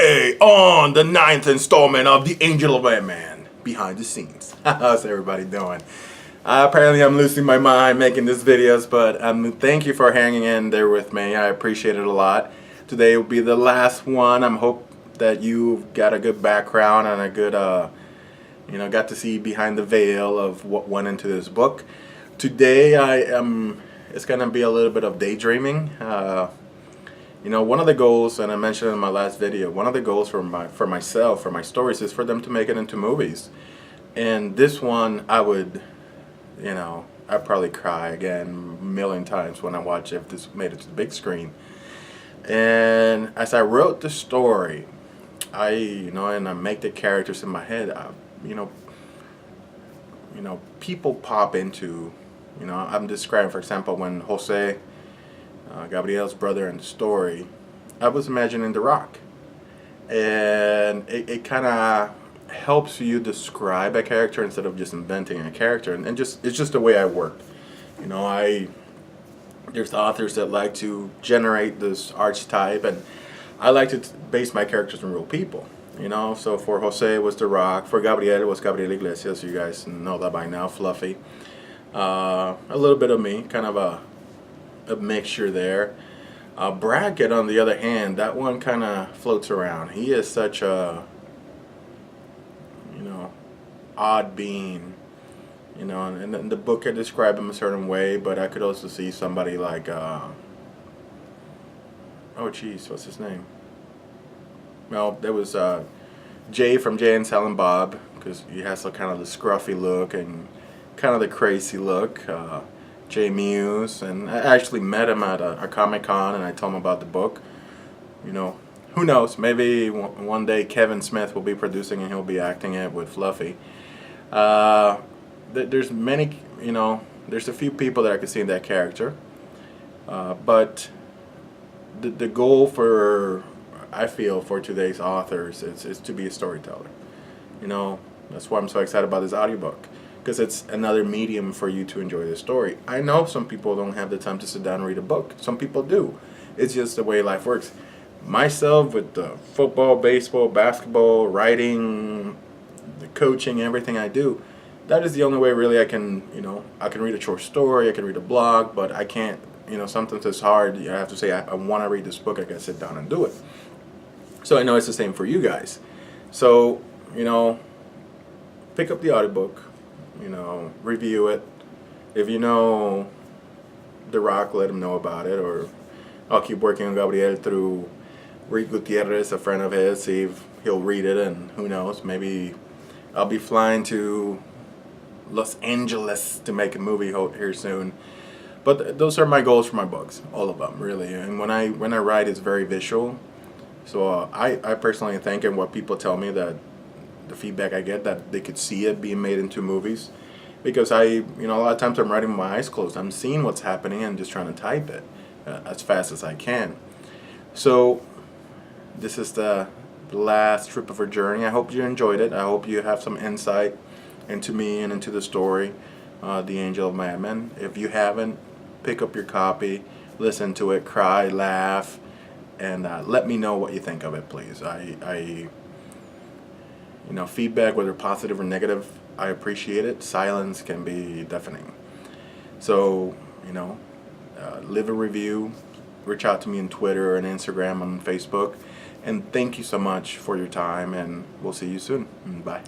Today on the 9th installment of The Angel of Madman, behind the scenes. How's everybody doing? Apparently I'm losing my mind making these videos, but thank you for hanging in there with me. I appreciate it a lot. Today will be the last one. I hope that you've got a good background and a good, got to see behind the veil of what went into this book. Today it's going to be a little bit of daydreaming. One of the goals, and I mentioned in my last video, one of the goals for myself, for my stories, is for them to make it into movies. And this one, I'd probably cry again a million times when I watch if this made it to the big screen. And as I wrote the story, and I make the characters in my head, people pop into, I'm describing, for example, when Jose, Gabriel's brother in the story, I was imagining The Rock, and it kind of helps you describe a character instead of just inventing a character, and it's just the way I work. There's authors that like to generate this archetype, and I like to base my characters on real people. So for Jose it was The Rock, for Gabriel it was Gabriel Iglesias, you guys know that by now, Fluffy. A little bit of me, kind of a mixture there. Brackett, on the other hand, that one kind of floats around. He is such a odd being, and the book I describe him a certain way, but I could also see somebody like oh geez, what's his name? Well, there was Jay from Jay and Silent Bob, because he has kind of the scruffy look and kind of the crazy look. Jay Muse, and I actually met him at a Comic-Con, and I told him about the book. Who knows, maybe one day Kevin Smith will be producing and he'll be acting it with Fluffy. There's many, there's a few people that I could see in that character, but the goal I feel for today's authors is to be a storyteller. That's why I'm so excited about this audiobook, because it's another medium for you to enjoy the story. I know some people don't have the time to sit down and read a book. Some people do. It's just the way life works. Myself, with the football, baseball, basketball, writing, the coaching, everything I do, that is the only way really I can, I can read a short story, I can read a blog, but I can't, sometimes it's hard. I have to say, I want to read this book, I got to sit down and do it. So I know it's the same for you guys. So, pick up the audiobook, review it. If you know The Rock, let him know about it, or I'll keep working on Gabriel through Rick Gutierrez, a friend of his, see if he'll read it, and who knows, maybe I'll be flying to Los Angeles to make a movie here soon. But those are my goals for my books, all of them, really. And when I write, it's very visual. So I personally think, and what people tell me, that the feedback I get, that they could see it being made into movies, because a lot of times I'm writing with my eyes closed. I'm seeing what's happening and just trying to type it as fast as I can. So this is the last trip of our journey. I hope you enjoyed it. I hope you have some insight into me and into the story, The Angel of Madman. If you haven't, pick up your copy, listen to it, cry, laugh, and let me know what you think of it, please. Feedback, whether positive or negative, I appreciate it. Silence can be deafening. So, leave a review, reach out to me on Twitter and Instagram and Facebook, and thank you so much for your time, and we'll see you soon. Bye.